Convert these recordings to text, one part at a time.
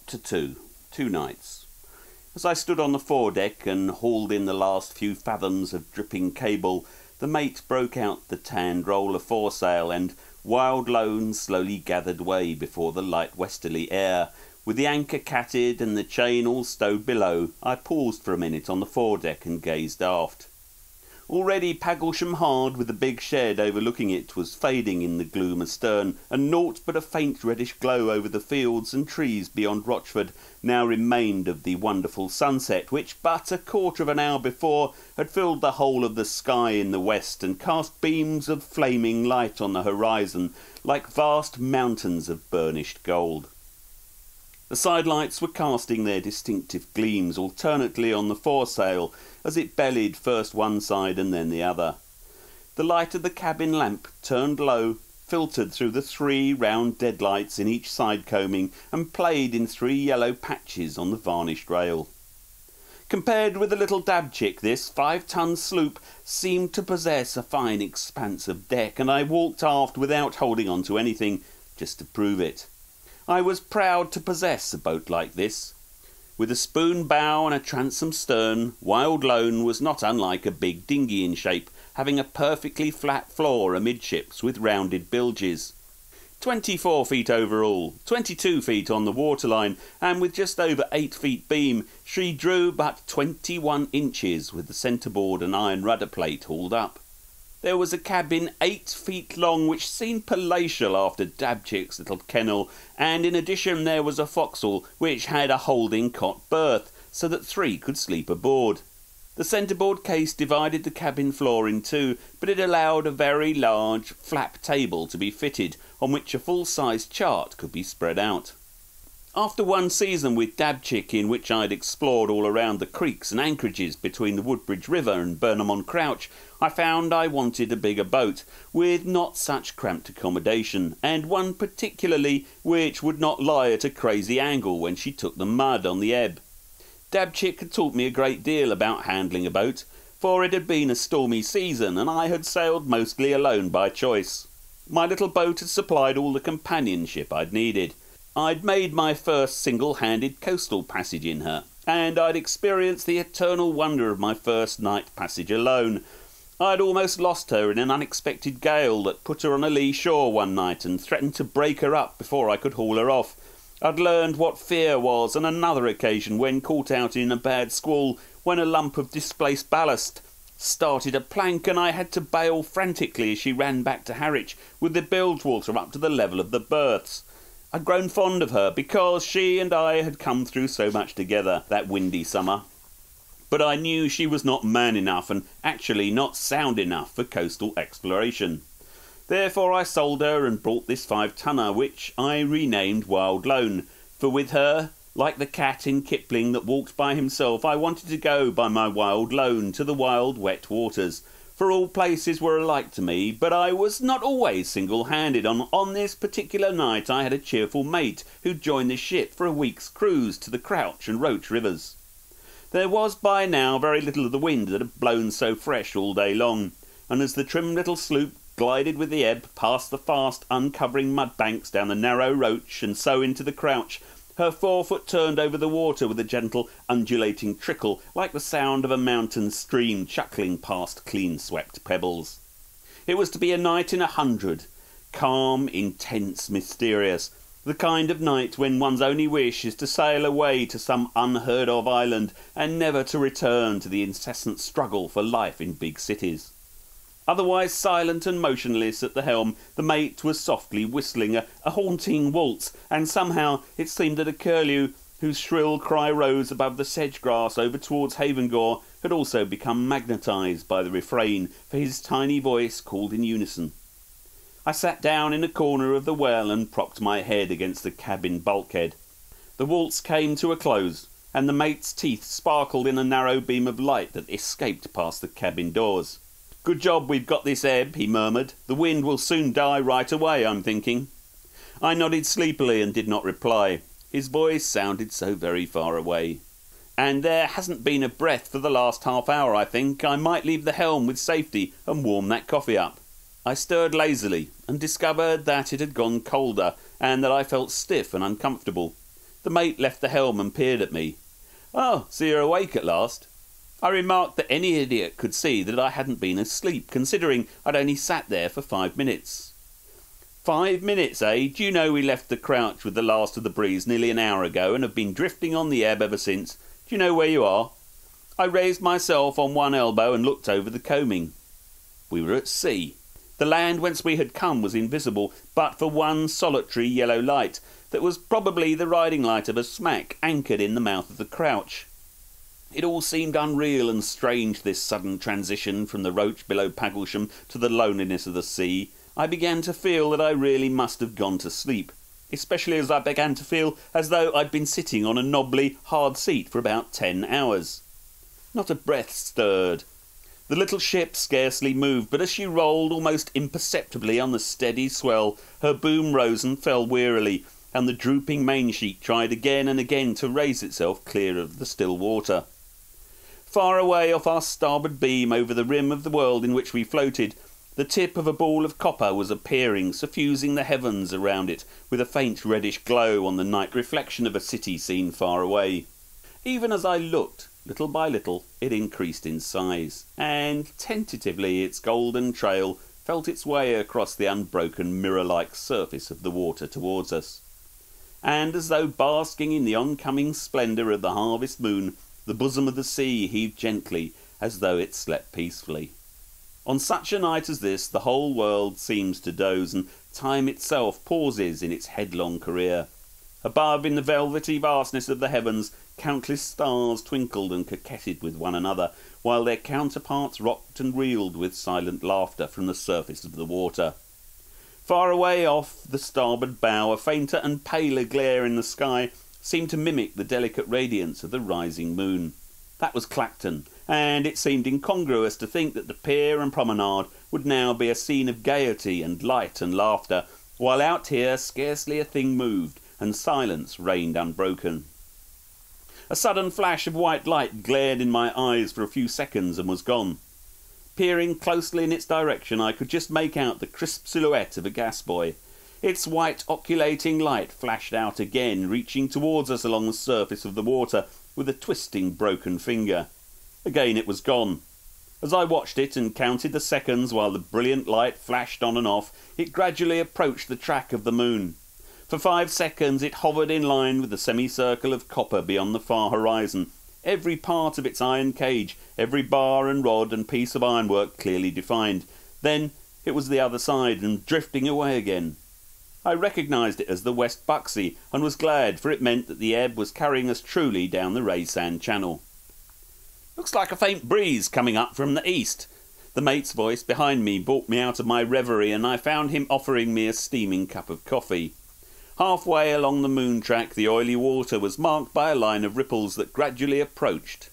Chapter 2. 2 nights. As I stood on the foredeck and hauled in the last few fathoms of dripping cable, the mate broke out the tanned roll of foresail, and Wild Lone slowly gathered way before the light westerly air. With the anchor catted and the chain all stowed below, I paused for a minute on the foredeck and gazed aft. Already Pagglesham Hard, with the big shed overlooking it, was fading in the gloom astern, and naught but a faint reddish glow over the fields and trees beyond Rochford now remained of the wonderful sunset, which but a quarter of an hour before had filled the whole of the sky in the west and cast beams of flaming light on the horizon like vast mountains of burnished gold. The sidelights were casting their distinctive gleams alternately on the foresail as it bellied first one side and then the other. The light of the cabin lamp, turned low, filtered through the 3 round deadlights in each side coaming and played in 3 yellow patches on the varnished rail. Compared with the little Dabchick, this 5-ton sloop seemed to possess a fine expanse of deck, and I walked aft without holding on to anything, just to prove it. I was proud to possess a boat like this. With a spoon bow and a transom stern, Wild Lone was not unlike a big dinghy in shape, having a perfectly flat floor amidships with rounded bilges. 24 feet overall, 22 feet on the waterline, and with just over 8 feet beam, she drew but 21 inches with the centreboard and iron rudder plate hauled up. There was a cabin 8 feet long which seemed palatial after Dabchick's little kennel, and in addition there was a forecastle which had a holding cot berth, so that 3 could sleep aboard. The centreboard case divided the cabin floor in 2, but it allowed a very large flap table to be fitted, on which a full-sized chart could be spread out. After one season with Dabchick, in which I'd explored all around the creeks and anchorages between the Woodbridge River and Burnham on Crouch, I found I wanted a bigger boat, with not such cramped accommodation, and one particularly which would not lie at a crazy angle when she took the mud on the ebb. Dabchick had taught me a great deal about handling a boat, for it had been a stormy season, and I had sailed mostly alone by choice. My little boat had supplied all the companionship I'd needed. I'd made my first single-handed coastal passage in her, and I'd experienced the eternal wonder of my first night passage alone. I'd almost lost her in an unexpected gale that put her on a lee shore one night and threatened to break her up before I could haul her off. I'd learned what fear was on another occasion when caught out in a bad squall, when a lump of displaced ballast started a plank and I had to bail frantically as she ran back to Harwich with the bilgewater up to the level of the berths. I'd grown fond of her because she and I had come through so much together that windy summer. But I knew she was not man enough and actually not sound enough for coastal exploration. Therefore I sold her and bought this 5-tonner, which I renamed Wild Lone, for with her, like the cat in Kipling that walked by himself, I wanted to go by my wild lone to the wild wet waters, for all places were alike to me, but I was not always single-handed. On this particular night I had a cheerful mate who joined the ship for a week's cruise to the Crouch and Roach rivers. There was by now very little of the wind that had blown so fresh all day long, and as the trim little sloop glided with the ebb past the fast uncovering mud banks down the narrow Roach and so into the Crouch, her forefoot turned over the water with a gentle undulating trickle like the sound of a mountain stream chuckling past clean-swept pebbles. It was to be a night in 100, calm, intense, mysterious, the kind of night when one's only wish is to sail away to some unheard-of island and never to return to the incessant struggle for life in big cities. Otherwise silent and motionless at the helm, the mate was softly whistling a haunting waltz, and somehow it seemed that a curlew, whose shrill cry rose above the sedge-grass over towards Havengore, had also become magnetised by the refrain, for his tiny voice called in unison. I sat down in a corner of the well and propped my head against the cabin bulkhead. The waltz came to a close, and the mate's teeth sparkled in a narrow beam of light that escaped past the cabin doors. "Good job we've got this ebb," he murmured. "The wind will soon die right away, I'm thinking." I nodded sleepily and did not reply. His voice sounded so very far away. "And there hasn't been a breath for the last half hour, I think. I might leave the helm with safety and warm that coffee up." I stirred lazily and discovered that it had gone colder and that I felt stiff and uncomfortable. The mate left the helm and peered at me. "Oh, so you're awake at last?" I remarked that any idiot could see that I hadn't been asleep, considering I'd only sat there for 5 minutes. 5 minutes, eh? Do you know we left the Crouch with the last of the breeze nearly an hour ago and have been drifting on the ebb ever since? Do you know where you are? I raised myself on one elbow and looked over the coaming. We were at sea. The land whence we had come was invisible, but for one solitary yellow light that was probably the riding light of a smack anchored in the mouth of the Crouch. It all seemed unreal and strange, this sudden transition from the roach below Pagglesham to the loneliness of the sea. I began to feel that I really must have gone to sleep, especially as I began to feel as though I'd been sitting on a knobbly, hard seat for about 10 hours. Not a breath stirred. The little ship scarcely moved, but as she rolled almost imperceptibly on the steady swell, her boom rose and fell wearily, and the drooping mainsheet tried again and again to raise itself clear of the still water. Far away off our starboard beam, over the rim of the world in which we floated, the tip of a ball of copper was appearing, suffusing the heavens around it with a faint reddish glow on the night reflection of a city seen far away. Even as I looked, little by little, it increased in size, and tentatively its golden trail felt its way across the unbroken mirror-like surface of the water towards us. And as though basking in the oncoming splendour of the harvest moon, the bosom of the sea heaved gently, as though it slept peacefully. On such a night as this, the whole world seems to doze, and time itself pauses in its headlong career. Above, in the velvety vastness of the heavens, countless stars twinkled and coquetted with one another, while their counterparts rocked and reeled with silent laughter from the surface of the water. Far away off the starboard bow, a fainter and paler glare in the sky seemed to mimic the delicate radiance of the rising moon. That was Clacton, and it seemed incongruous to think that the pier and promenade would now be a scene of gaiety and light and laughter, while out here scarcely a thing moved, and silence reigned unbroken. A sudden flash of white light glared in my eyes for a few seconds and was gone. Peering closely in its direction, I could just make out the crisp silhouette of a gas buoy. Its white oculating light flashed out again, reaching towards us along the surface of the water with a twisting broken finger. Again it was gone. As I watched it and counted the seconds while the brilliant light flashed on and off, it gradually approached the track of the moon. For 5 seconds it hovered in line with the semicircle of copper beyond the far horizon, every part of its iron cage, every bar and rod and piece of ironwork clearly defined. Then it was the other side and drifting away again. I recognised it as the West Buxey, and was glad, for it meant that the ebb was carrying us truly down the Raysand Channel. "Looks like a faint breeze coming up from the east." The mate's voice behind me brought me out of my reverie, and I found him offering me a steaming cup of coffee. Halfway along the moon track, the oily water was marked by a line of ripples that gradually approached.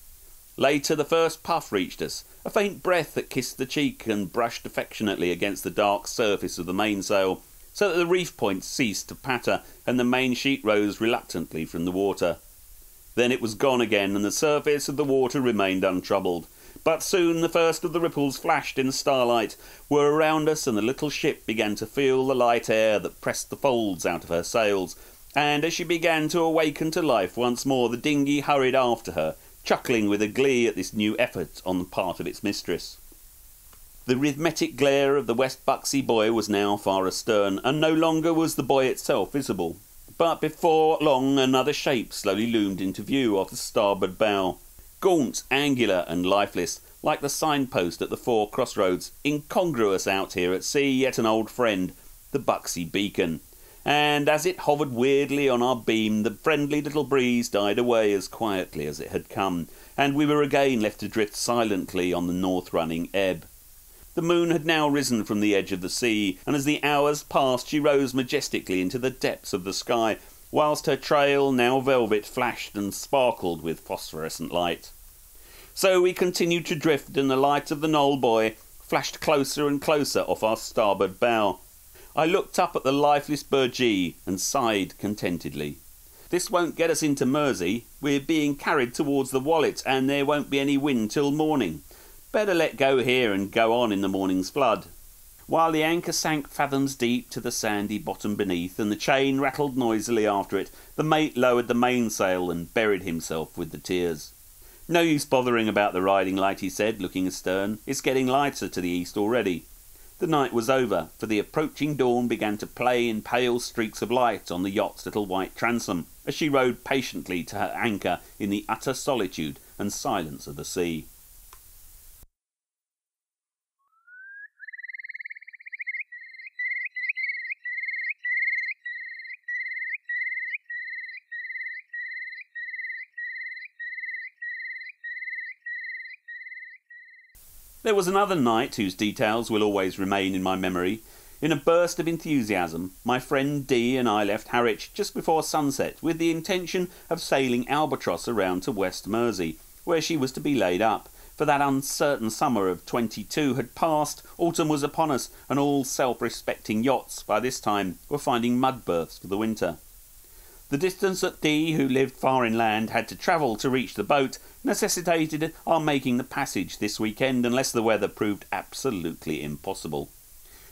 Later the first puff reached us, a faint breath that kissed the cheek and brushed affectionately against the dark surface of the mainsail, so that the reef points ceased to patter and the main sheet rose reluctantly from the water. Then it was gone again, and the surface of the water remained untroubled. But soon the first of the ripples flashed in the starlight, were around us, and the little ship began to feel the light air that pressed the folds out of her sails, and as she began to awaken to life once more, the dinghy hurried after her, chuckling with a glee at this new effort on the part of its mistress. The rhythmic glare of the West Buxey buoy was now far astern, and no longer was the buoy itself visible. But before long another shape slowly loomed into view off the starboard bow. Gaunt, angular and lifeless, like the signpost at the 4 crossroads, incongruous out here at sea, yet an old friend, the Buxey Beacon. And as it hovered weirdly on our beam, the friendly little breeze died away as quietly as it had come, and we were again left to drift silently on the north-running ebb. The moon had now risen from the edge of the sea, and as the hours passed she rose majestically into the depths of the sky, whilst her trail, now velvet, flashed and sparkled with phosphorescent light. So we continued to drift, and the light of the Knoll buoy flashed closer and closer off our starboard bow. I looked up at the lifeless Burgee and sighed contentedly. This won't get us into Mersey. We're being carried towards the Wallet, and there won't be any wind till morning. Better let go here and go on in the morning's flood. While the anchor sank fathoms deep to the sandy bottom beneath, and the chain rattled noisily after it, the mate lowered the mainsail and buried himself with the tears. "No use bothering about the riding light," he said, looking astern. "It's getting lighter to the east already." The night was over, for the approaching dawn began to play in pale streaks of light on the yacht's little white transom, as she rode patiently to her anchor in the utter solitude and silence of the sea. There was another night whose details will always remain in my memory. In a burst of enthusiasm, my friend D and I left Harwich just before sunset with the intention of sailing Albatross around to West Mersey, where she was to be laid up, for that uncertain summer of 22 had passed, autumn was upon us, and all self-respecting yachts by this time were finding mud berths for the winter. The distance that D, who lived far inland, had to travel to reach the boat necessitated our making the passage this weekend unless the weather proved absolutely impossible.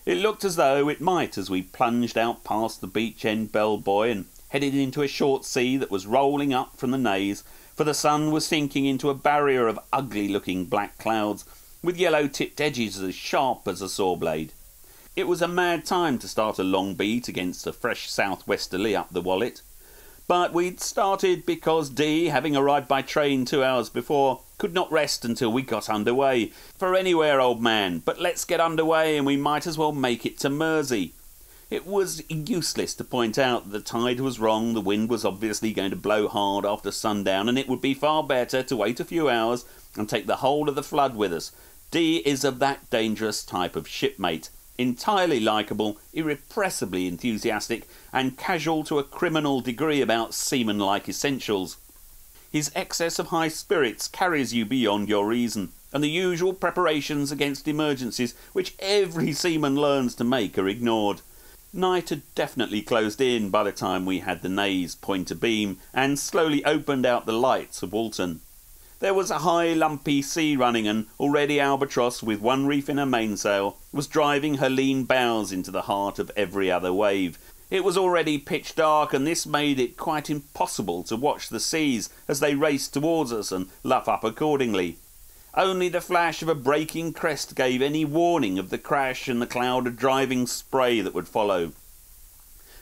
It looked as though it might as we plunged out past the beach end bell buoy and headed into a short sea that was rolling up from the Naze, for the sun was sinking into a barrier of ugly-looking black clouds with yellow-tipped edges as sharp as a saw blade. It was a mad time to start a long beat against a fresh south-westerly up the Wallet. But we'd started because D, having arrived by train 2 hours before, could not rest until we got under way. "For anywhere, old man, but let's get under way and we might as well make it to Mersey." It was useless to point out that the tide was wrong, the wind was obviously going to blow hard after sundown, and it would be far better to wait a few hours and take the whole of the flood with us. D is of that dangerous type of shipmate, entirely likeable, irrepressibly enthusiastic, and casual to a criminal degree about seaman-like essentials. His excess of high spirits carries you beyond your reason, and the usual preparations against emergencies which every seaman learns to make are ignored. Night had definitely closed in by the time we had the Naze point abeam and slowly opened out the lights of Walton. There was a high lumpy sea running, and already Albatross, with one reef in her mainsail, was driving her lean bows into the heart of every other wave. It was already pitch dark, and this made it quite impossible to watch the seas as they raced towards us and luff up accordingly. Only the flash of a breaking crest gave any warning of the crash and the cloud of driving spray that would follow.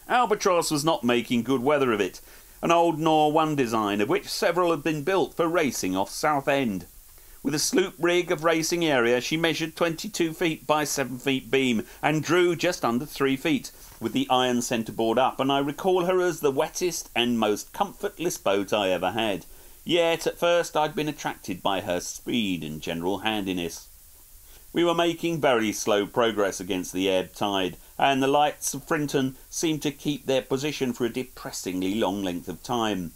Albatross was not making good weather of it, an old Nor 1 design, of which several had been built for racing off Southend. With a sloop rig of racing area, she measured 22 feet by 7 feet beam and drew just under 3 feet, with the iron centreboard up, and I recall her as the wettest and most comfortless boat I ever had. Yet at first I'd been attracted by her speed and general handiness. We were making very slow progress against the ebb tide, and the lights of Frinton seemed to keep their position for a depressingly long length of time.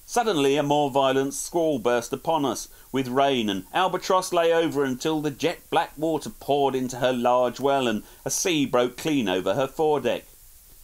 Suddenly a more violent squall burst upon us, with rain, and Albatross lay over until the jet-black water poured into her large well and a sea broke clean over her foredeck.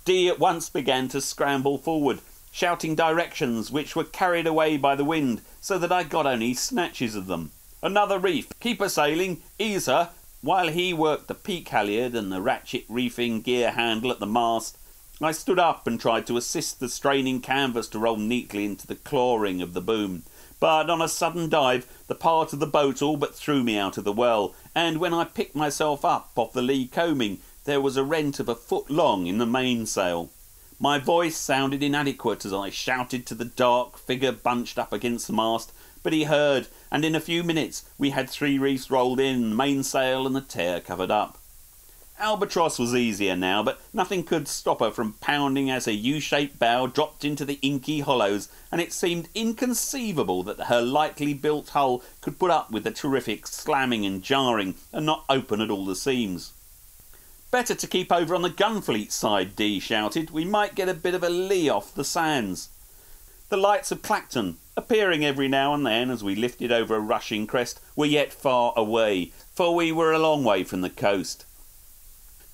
D at once began to scramble forward, shouting directions which were carried away by the wind, so that I got only snatches of them. "Another reef! Keep her sailing! Ease her!" While he worked the peak halyard and the ratchet reefing gear handle at the mast, I stood up and tried to assist the straining canvas to roll neatly into the clawing of the boom. But on a sudden dive, the part of the boat all but threw me out of the well, and when I picked myself up off the lee coaming, there was a rent of a foot long in the mainsail. My voice sounded inadequate as I shouted to the dark figure bunched up against the mast, but he heard, and in a few minutes we had 3 reefs rolled in, the mainsail and the tear covered up. Albatross was easier now, but nothing could stop her from pounding as her U-shaped bow dropped into the inky hollows, and it seemed inconceivable that her lightly built hull could put up with the terrific slamming and jarring and not open at all the seams. "Better to keep over on the Gunfleet side," D shouted. "We might get a bit of a lee off the sands." The lights of Clacton, appearing every now and then as we lifted over a rushing crest, were yet far away, for we were a long way from the coast.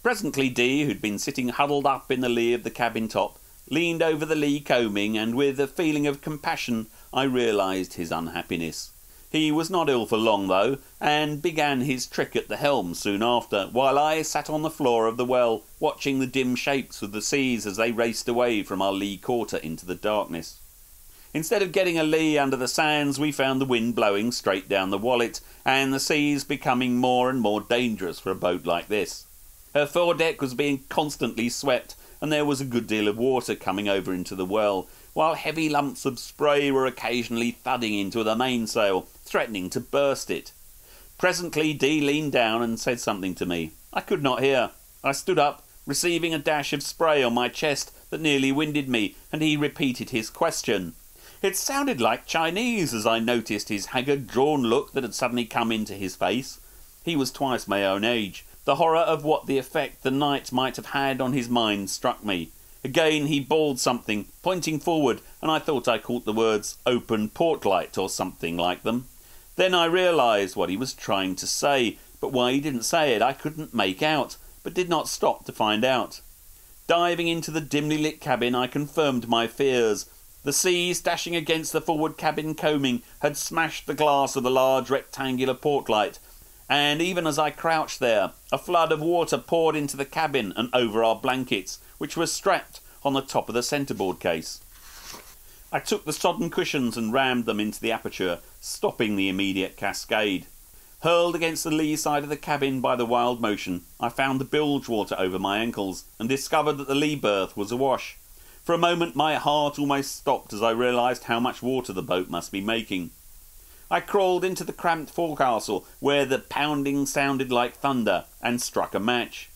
Presently D, who'd been sitting huddled up in the lee of the cabin top, leaned over the lee coaming, and with a feeling of compassion I realised his unhappiness. He was not ill for long, though, and began his trick at the helm soon after, while I sat on the floor of the well, watching the dim shapes of the seas as they raced away from our lee quarter into the darkness. Instead of getting a lee under the sands, we found the wind blowing straight down the Wallet, and the seas becoming more and more dangerous for a boat like this. Her foredeck was being constantly swept, and there was a good deal of water coming over into the well, while heavy lumps of spray were occasionally thudding into the mainsail, threatening to burst it. Presently Dee leaned down and said something to me. I could not hear. I stood up, receiving a dash of spray on my chest that nearly winded me, and he repeated his question. It sounded like Chinese as I noticed his haggard, drawn look that had suddenly come into his face. He was twice my own age. The horror of what the effect the night might have had on his mind struck me. Again he bawled something, pointing forward, and I thought I caught the words "open port light" or something like them. Then I realised what he was trying to say, but why he didn't say it I couldn't make out, but did not stop to find out. Diving into the dimly lit cabin, I confirmed my fears. The seas, dashing against the forward cabin coaming, had smashed the glass of the large rectangular port light, and even as I crouched there, a flood of water poured into the cabin and over our blankets, which were strapped on the top of the centreboard case. I took the sodden cushions and rammed them into the aperture, stopping the immediate cascade. Hurled against the lee side of the cabin by the wild motion, I found the bilge water over my ankles, and discovered that the lee berth was awash. For a moment my heart almost stopped as I realised how much water the boat must be making. I crawled into the cramped forecastle, where the pounding sounded like thunder, and struck a match.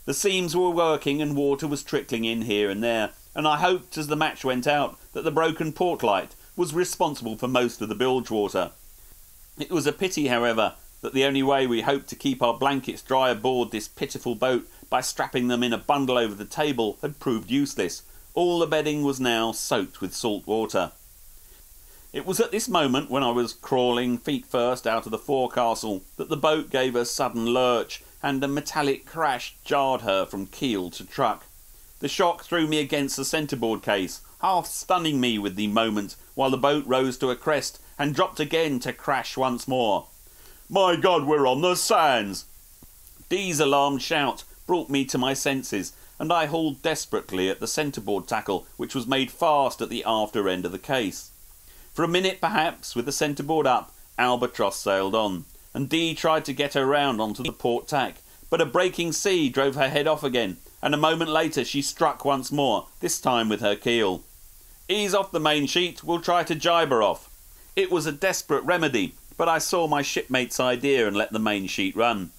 The seams were working and water was trickling in here and there, and I hoped as the match went out that the broken port light was responsible for most of the bilge water. It was a pity, however, that the only way we hoped to keep our blankets dry aboard this pitiful boat by strapping them in a bundle over the table had proved useless. All the bedding was now soaked with salt water. It was at this moment, when I was crawling feet first out of the forecastle, that the boat gave a sudden lurch, and a metallic crash jarred her from keel to truck. The shock threw me against the centreboard case, half stunning me with the moment, while the boat rose to a crest and dropped again to crash once more. "My God, we're on the sands!" Dee's alarmed shout brought me to my senses, and I hauled desperately at the centreboard tackle, which was made fast at the after end of the case. For a minute, perhaps, with the centreboard up, Albatross sailed on, and Dee tried to get her round onto the port tack, but a breaking sea drove her head off again, and a moment later she struck once more, this time with her keel. "Ease off the main sheet, we'll try to jibe her off." It was a desperate remedy, but I saw my shipmate's idea and let the main sheet run.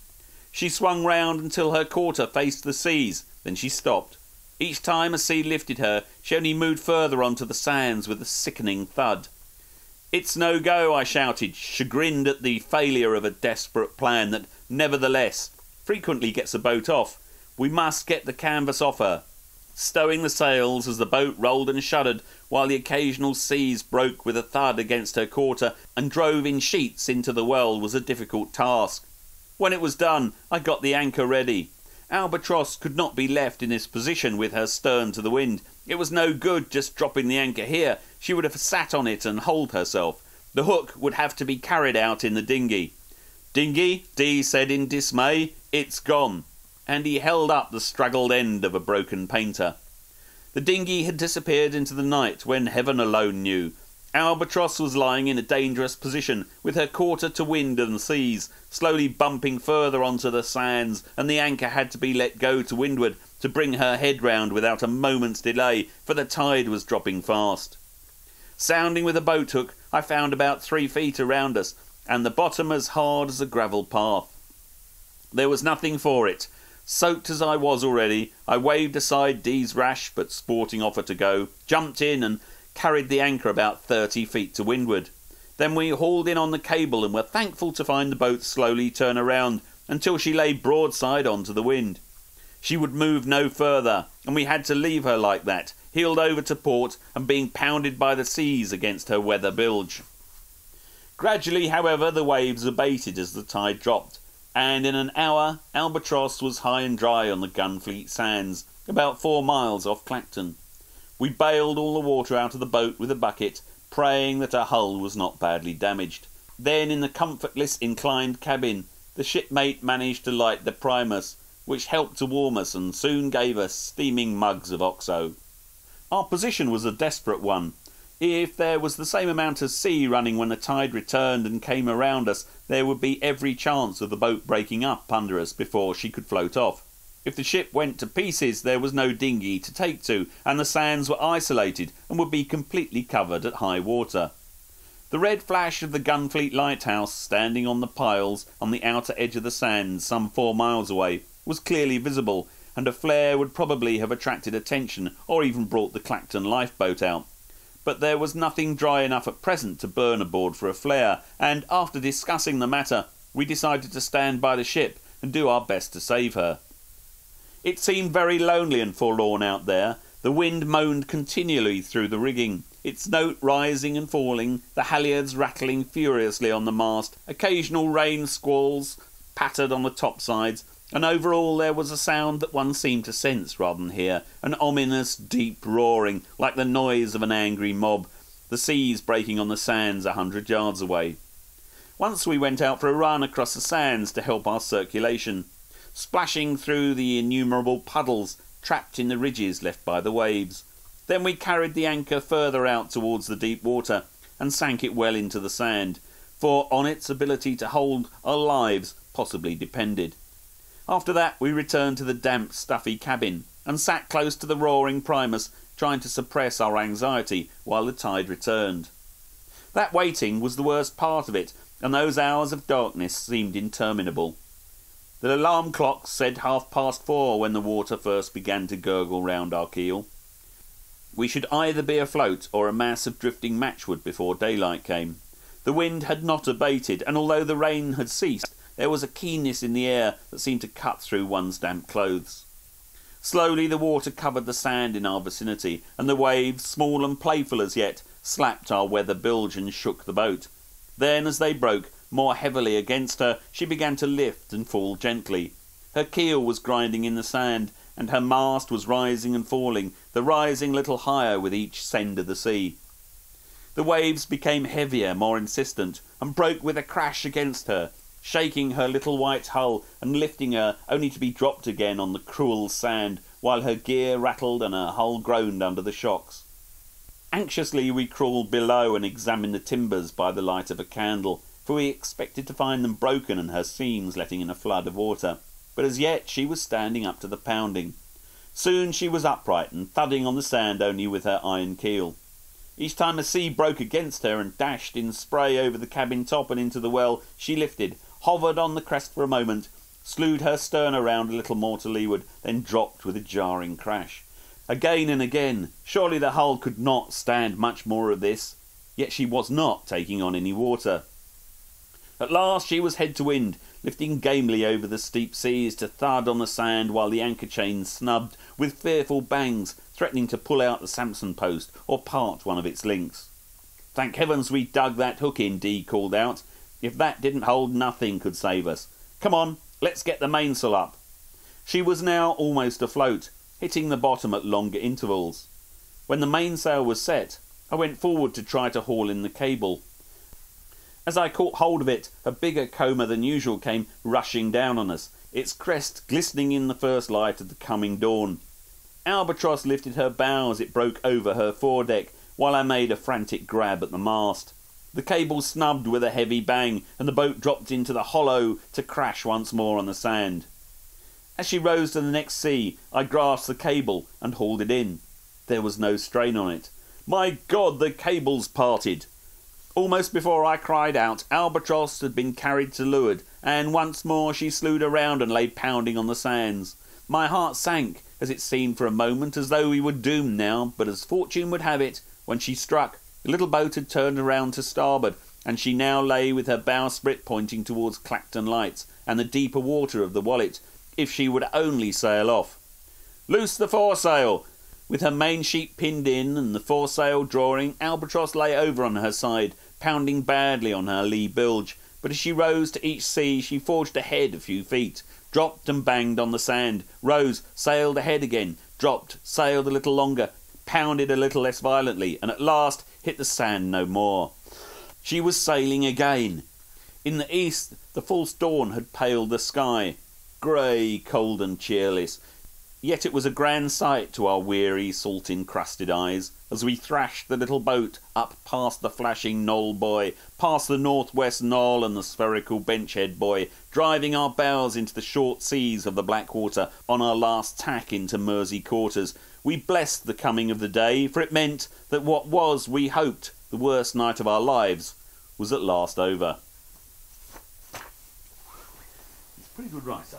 She swung round until her quarter faced the seas, then she stopped. Each time a sea lifted her, she only moved further onto the sands with a sickening thud. "It's no go," I shouted, chagrined at the failure of a desperate plan that, nevertheless, frequently gets a boat off. "We must get the canvas off her." Stowing the sails as the boat rolled and shuddered, while the occasional seas broke with a thud against her quarter and drove in sheets into the well, was a difficult task. When it was done, I got the anchor ready. Albatross could not be left in this position with her stern to the wind. It was no good just dropping the anchor here. She would have sat on it and hauled herself. The hook would have to be carried out in the dinghy. "Dinghy," Dee said in dismay, "it's gone." And he held up the straggled end of a broken painter. The dinghy had disappeared into the night when heaven alone knew. Albatross was lying in a dangerous position, with her quarter to wind and seas, slowly bumping further onto the sands, and the anchor had to be let go to windward to bring her head round without a moment's delay, for the tide was dropping fast. Sounding with a boat hook, I found about 3 feet around us, and the bottom as hard as a gravel path. There was nothing for it. Soaked as I was already, I waved aside Dee's rash but sporting offer to go, jumped in and carried the anchor about 30 feet to windward. Then we hauled in on the cable and were thankful to find the boat slowly turn around until she lay broadside onto the wind. She would move no further, and we had to leave her like that, heeled over to port and being pounded by the seas against her weather bilge. Gradually, however, the waves abated as the tide dropped, and in an hour Albatross was high and dry on the Gunfleet sands, about 4 miles off Clacton. We bailed all the water out of the boat with a bucket, praying that her hull was not badly damaged. Then in the comfortless inclined cabin, the shipmate managed to light the primus, which helped to warm us and soon gave us steaming mugs of OXO. Our position was a desperate one. If there was the same amount of sea running when the tide returned and came around us, there would be every chance of the boat breaking up under us before she could float off. If the ship went to pieces, there was no dinghy to take to, and the sands were isolated and would be completely covered at high water. The red flash of the Gunfleet lighthouse, standing on the piles on the outer edge of the sands some 4 miles away, was clearly visible, and a flare would probably have attracted attention or even brought the Clacton lifeboat out. But there was nothing dry enough at present to burn aboard for a flare, and after discussing the matter, we decided to stand by the ship and do our best to save her. It seemed very lonely and forlorn out there. The wind moaned continually through the rigging, its note rising and falling, the halyards rattling furiously on the mast, occasional rain squalls pattered on the topsides, and over all there was a sound that one seemed to sense rather than hear, an ominous deep roaring, like the noise of an angry mob, the seas breaking on the sands 100 yards away. Once we went out for a run across the sands to help our circulation, splashing through the innumerable puddles trapped in the ridges left by the waves. Then we carried the anchor further out towards the deep water and sank it well into the sand, for on its ability to hold our lives possibly depended. After that we returned to the damp, stuffy cabin and sat close to the roaring primus, trying to suppress our anxiety while the tide returned. That waiting was the worst part of it, and those hours of darkness seemed interminable. The alarm clock said 4:30 when the water first began to gurgle round our keel. We should either be afloat or a mass of drifting matchwood before daylight came. The wind had not abated, and although the rain had ceased, there was a keenness in the air that seemed to cut through one's damp clothes. Slowly the water covered the sand in our vicinity, and the waves, small and playful as yet, slapped our weather bilge and shook the boat. Then, as they broke more heavily against her, she began to lift and fall gently. Her keel was grinding in the sand, and her mast was rising and falling, the rising little higher with each send of the sea. The waves became heavier, more insistent, and broke with a crash against her, shaking her little white hull and lifting her only to be dropped again on the cruel sand, while her gear rattled and her hull groaned under the shocks. Anxiously we crawled below and examined the timbers by the light of a candle, for we expected to find them broken and her seams letting in a flood of water. But as yet she was standing up to the pounding. Soon she was upright and thudding on the sand only with her iron keel. Each time a sea broke against her and dashed in spray over the cabin top and into the well, she lifted, hovered on the crest for a moment, slewed her stern around a little more to leeward, then dropped with a jarring crash. Again and again. Surely the hull could not stand much more of this. Yet she was not taking on any water. At last she was head to wind, lifting gamely over the steep seas to thud on the sand while the anchor chain snubbed with fearful bangs, threatening to pull out the Samson post or part one of its links. "Thank heavens we dug that hook in," Dee called out. "If that didn't hold, nothing could save us. Come on, let's get the mainsail up." She was now almost afloat, hitting the bottom at longer intervals. When the mainsail was set, I went forward to try to haul in the cable. As I caught hold of it, a bigger comber than usual came rushing down on us, its crest glistening in the first light of the coming dawn. Albatross lifted her bow as it broke over her foredeck, while I made a frantic grab at the mast. The cable snubbed with a heavy bang, and the boat dropped into the hollow to crash once more on the sand. As she rose to the next sea, I grasped the cable and hauled it in. There was no strain on it. My God, the cable's parted! Almost before I cried out, Albatross had been carried to leeward, and once more she slewed around and lay pounding on the sands. My heart sank, as it seemed for a moment as though we were doomed now, but as fortune would have it, when she struck, the little boat had turned around to starboard, and she now lay with her bowsprit pointing towards Clacton Lights and the deeper water of the Wallet, if she would only sail off. "Loose the foresail!" With her main sheet pinned in and the foresail drawing, Albatross lay over on her side, pounding badly on her lee bilge, but as she rose to each sea she forged ahead a few feet, dropped and banged on the sand, rose, sailed ahead again, dropped, sailed a little longer, pounded a little less violently, and at last hit the sand no more. She was sailing again. In the east, the false dawn had paled the sky, grey, cold and cheerless. Yet it was a grand sight to our weary, salt-encrusted eyes, as we thrashed the little boat up past the flashing Knoll Buoy, past the northwest knoll and the spherical Benchhead Buoy, driving our bows into the short seas of the Blackwater on our last tack into Mersey quarters. We blessed the coming of the day, for it meant that what was, we hoped, the worst night of our lives was at last over. He's a pretty good writer.